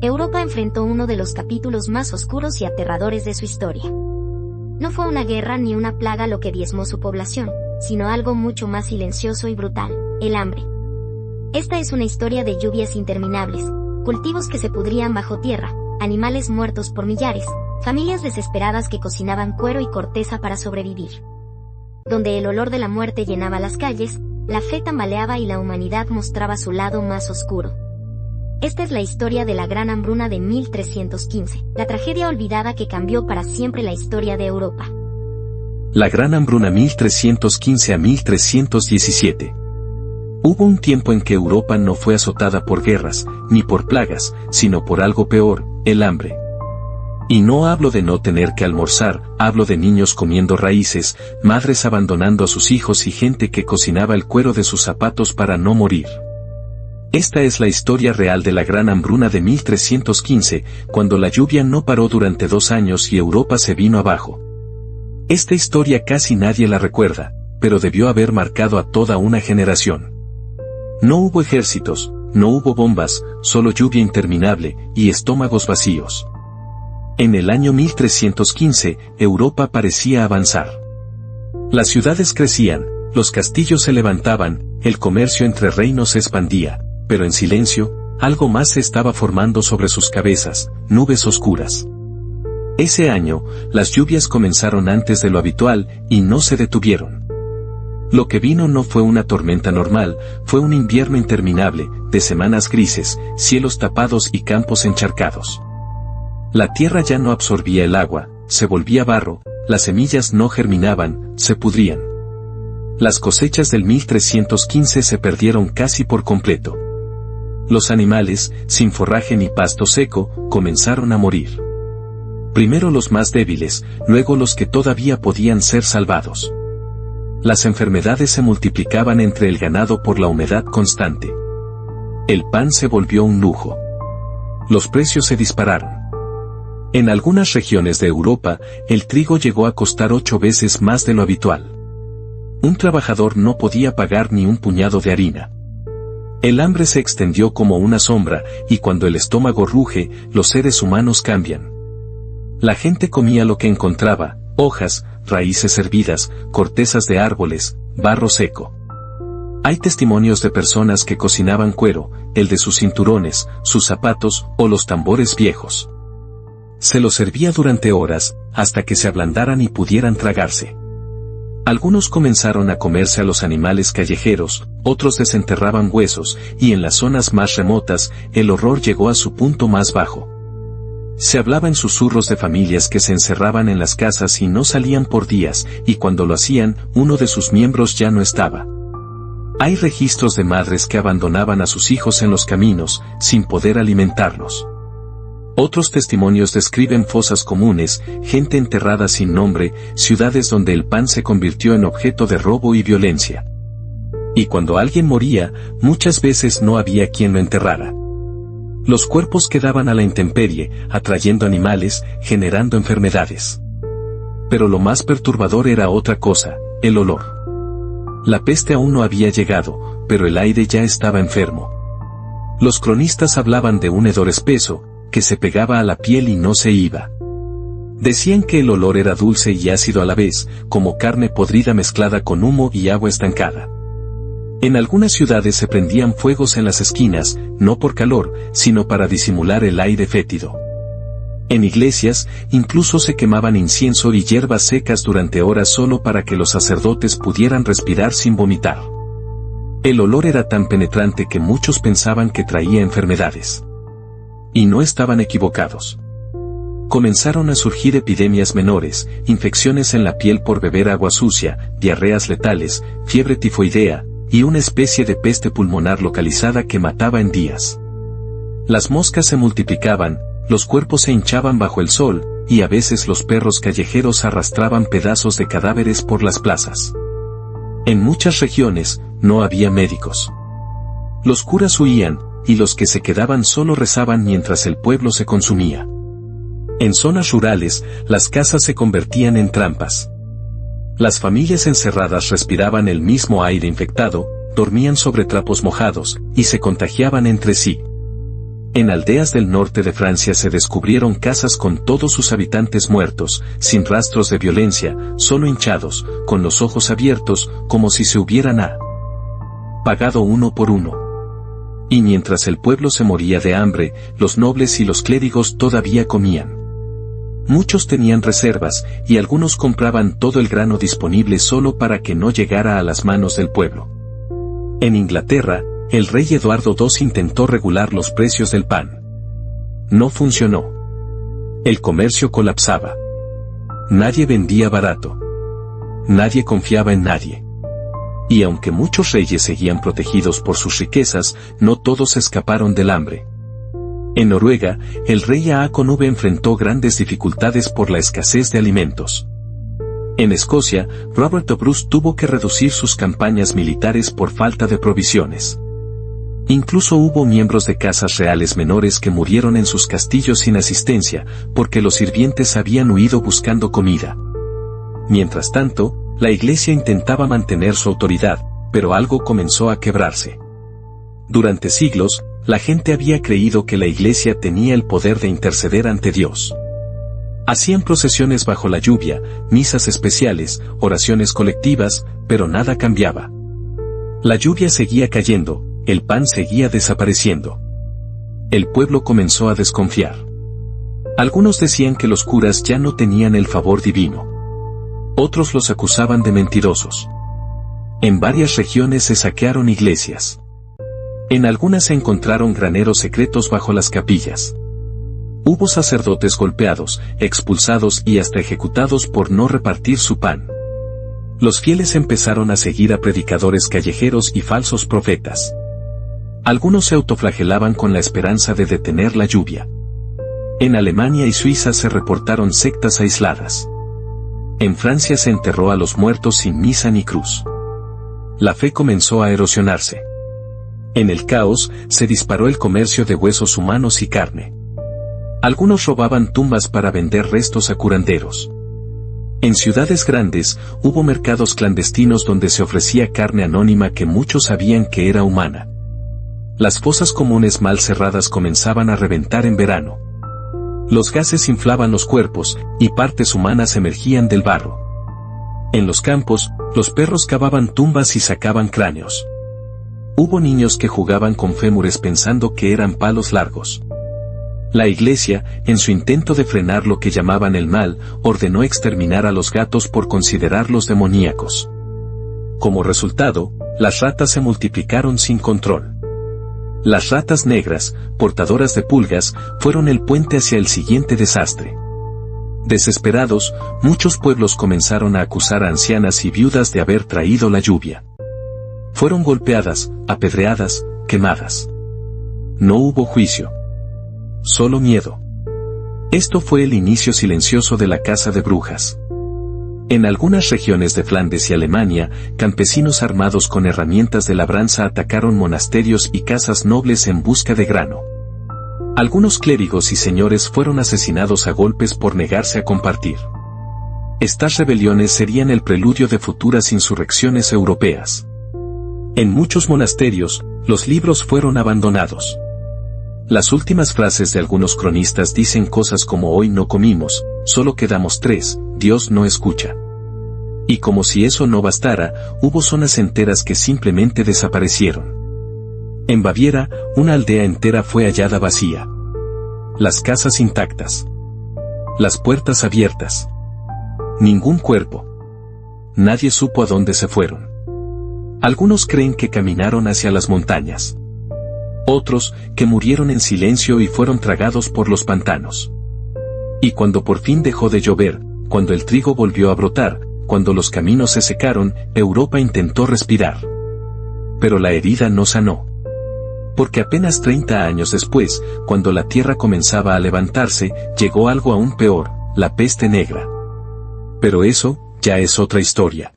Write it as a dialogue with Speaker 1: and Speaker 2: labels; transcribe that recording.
Speaker 1: Europa enfrentó uno de los capítulos más oscuros y aterradores de su historia. No fue una guerra ni una plaga lo que diezmó su población, sino algo mucho más silencioso y brutal: el hambre. Esta es una historia de lluvias interminables, cultivos que se pudrían bajo tierra, animales muertos por millares, familias desesperadas que cocinaban cuero y corteza para sobrevivir. Donde el olor de la muerte llenaba las calles, la fe tambaleaba y la humanidad mostraba su lado más oscuro. Esta es la historia de la Gran Hambruna de 1315, la tragedia olvidada que cambió para siempre la historia de Europa.
Speaker 2: La Gran Hambruna 1315 a 1317. Hubo un tiempo en que Europa no fue azotada por guerras, ni por plagas, sino por algo peor: el hambre. Y no hablo de no tener que almorzar, hablo de niños comiendo raíces, madres abandonando a sus hijos y gente que cocinaba el cuero de sus zapatos para no morir. Esta es la historia real de la Gran Hambruna de 1315, cuando la lluvia no paró durante 2 años y Europa se vino abajo. Esta historia casi nadie la recuerda, pero debió haber marcado a toda una generación. No hubo ejércitos, no hubo bombas, solo lluvia interminable y estómagos vacíos. En el año 1315, Europa parecía avanzar. Las ciudades crecían, los castillos se levantaban, el comercio entre reinos se expandía, pero en silencio, algo más se estaba formando sobre sus cabezas: nubes oscuras. Ese año, las lluvias comenzaron antes de lo habitual y no se detuvieron. Lo que vino no fue una tormenta normal, fue un invierno interminable, de semanas grises, cielos tapados y campos encharcados. La tierra ya no absorbía el agua, se volvía barro, las semillas no germinaban, se pudrían. Las cosechas del 1315 se perdieron casi por completo. Los animales, sin forraje ni pasto seco, comenzaron a morir. Primero los más débiles, luego los que todavía podían ser salvados. Las enfermedades se multiplicaban entre el ganado por la humedad constante. El pan se volvió un lujo. Los precios se dispararon. En algunas regiones de Europa, el trigo llegó a costar 8 veces más de lo habitual. Un trabajador no podía pagar ni un puñado de harina. El hambre se extendió como una sombra, y cuando el estómago ruge, los seres humanos cambian. La gente comía lo que encontraba: hojas, raíces hervidas, cortezas de árboles, barro seco. Hay testimonios de personas que cocinaban cuero, el de sus cinturones, sus zapatos o los tambores viejos. Se los servía durante horas, hasta que se ablandaran y pudieran tragarse. Algunos comenzaron a comerse a los animales callejeros, otros desenterraban huesos, y en las zonas más remotas, el horror llegó a su punto más bajo. Se hablaba en susurros de familias que se encerraban en las casas y no salían por días, y cuando lo hacían, uno de sus miembros ya no estaba. Hay registros de madres que abandonaban a sus hijos en los caminos, sin poder alimentarlos. Otros testimonios describen fosas comunes, gente enterrada sin nombre, ciudades donde el pan se convirtió en objeto de robo y violencia. Y cuando alguien moría, muchas veces no había quien lo enterrara. Los cuerpos quedaban a la intemperie, atrayendo animales, generando enfermedades. Pero lo más perturbador era otra cosa: el olor. La peste aún no había llegado, pero el aire ya estaba enfermo. Los cronistas hablaban de un hedor espeso, que se pegaba a la piel y no se iba. Decían que el olor era dulce y ácido a la vez, como carne podrida mezclada con humo y agua estancada. En algunas ciudades se prendían fuegos en las esquinas, no por calor, sino para disimular el aire fétido. En iglesias, incluso se quemaban incienso y hierbas secas durante horas solo para que los sacerdotes pudieran respirar sin vomitar. El olor era tan penetrante que muchos pensaban que traía enfermedades. Y no estaban equivocados. Comenzaron a surgir epidemias menores, infecciones en la piel por beber agua sucia, diarreas letales, fiebre tifoidea, y una especie de peste pulmonar localizada que mataba en días. Las moscas se multiplicaban, los cuerpos se hinchaban bajo el sol, y a veces los perros callejeros arrastraban pedazos de cadáveres por las plazas. En muchas regiones, no había médicos. Los curas huían, y los que se quedaban solo rezaban mientras el pueblo se consumía. En zonas rurales, las casas se convertían en trampas. Las familias encerradas respiraban el mismo aire infectado, dormían sobre trapos mojados, y se contagiaban entre sí. En aldeas del norte de Francia se descubrieron casas con todos sus habitantes muertos, sin rastros de violencia, solo hinchados, con los ojos abiertos, como si se hubieran apagado uno por uno. Y mientras el pueblo se moría de hambre, los nobles y los clérigos todavía comían. Muchos tenían reservas, y algunos compraban todo el grano disponible solo para que no llegara a las manos del pueblo. En Inglaterra, el rey Eduardo II intentó regular los precios del pan. No funcionó. El comercio colapsaba. Nadie vendía barato. Nadie confiaba en nadie. Y aunque muchos reyes seguían protegidos por sus riquezas, no todos escaparon del hambre. En Noruega, el rey Haakon V enfrentó grandes dificultades por la escasez de alimentos. En Escocia, Robert the Bruce tuvo que reducir sus campañas militares por falta de provisiones. Incluso hubo miembros de casas reales menores que murieron en sus castillos sin asistencia, porque los sirvientes habían huido buscando comida. Mientras tanto, la iglesia intentaba mantener su autoridad, pero algo comenzó a quebrarse. Durante siglos, la gente había creído que la iglesia tenía el poder de interceder ante Dios. Hacían procesiones bajo la lluvia, misas especiales, oraciones colectivas, pero nada cambiaba. La lluvia seguía cayendo, el pan seguía desapareciendo. El pueblo comenzó a desconfiar. Algunos decían que los curas ya no tenían el favor divino. Otros los acusaban de mentirosos. En varias regiones se saquearon iglesias. En algunas se encontraron graneros secretos bajo las capillas. Hubo sacerdotes golpeados, expulsados y hasta ejecutados por no repartir su pan. Los fieles empezaron a seguir a predicadores callejeros y falsos profetas. Algunos se autoflagelaban con la esperanza de detener la lluvia. En Alemania y Suiza se reportaron sectas aisladas. En Francia se enterró a los muertos sin misa ni cruz. La fe comenzó a erosionarse. En el caos, se disparó el comercio de huesos humanos y carne. Algunos robaban tumbas para vender restos a curanderos. En ciudades grandes, hubo mercados clandestinos donde se ofrecía carne anónima que muchos sabían que era humana. Las fosas comunes mal cerradas comenzaban a reventar en verano. Los gases inflaban los cuerpos, y partes humanas emergían del barro. En los campos, los perros cavaban tumbas y sacaban cráneos. Hubo niños que jugaban con fémures pensando que eran palos largos. La iglesia, en su intento de frenar lo que llamaban el mal, ordenó exterminar a los gatos por considerarlos demoníacos. Como resultado, las ratas se multiplicaron sin control. Las ratas negras, portadoras de pulgas, fueron el puente hacia el siguiente desastre. Desesperados, muchos pueblos comenzaron a acusar a ancianas y viudas de haber traído la lluvia. Fueron golpeadas, apedreadas, quemadas. No hubo juicio. Solo miedo. Esto fue el inicio silencioso de la caza de brujas. En algunas regiones de Flandes y Alemania, campesinos armados con herramientas de labranza atacaron monasterios y casas nobles en busca de grano. Algunos clérigos y señores fueron asesinados a golpes por negarse a compartir. Estas rebeliones serían el preludio de futuras insurrecciones europeas. En muchos monasterios, los libros fueron abandonados. Las últimas frases de algunos cronistas dicen cosas como hoy no comimos, solo quedamos 3, Dios no escucha. Y como si eso no bastara, hubo zonas enteras que simplemente desaparecieron. En Baviera, una aldea entera fue hallada vacía. Las casas intactas. Las puertas abiertas. Ningún cuerpo. Nadie supo a dónde se fueron. Algunos creen que caminaron hacia las montañas. Otros, que murieron en silencio y fueron tragados por los pantanos. Y cuando por fin dejó de llover, cuando el trigo volvió a brotar, cuando los caminos se secaron, Europa intentó respirar. Pero la herida no sanó. Porque apenas 30 años después, cuando la tierra comenzaba a levantarse, llegó algo aún peor, la peste negra. Pero eso, ya es otra historia.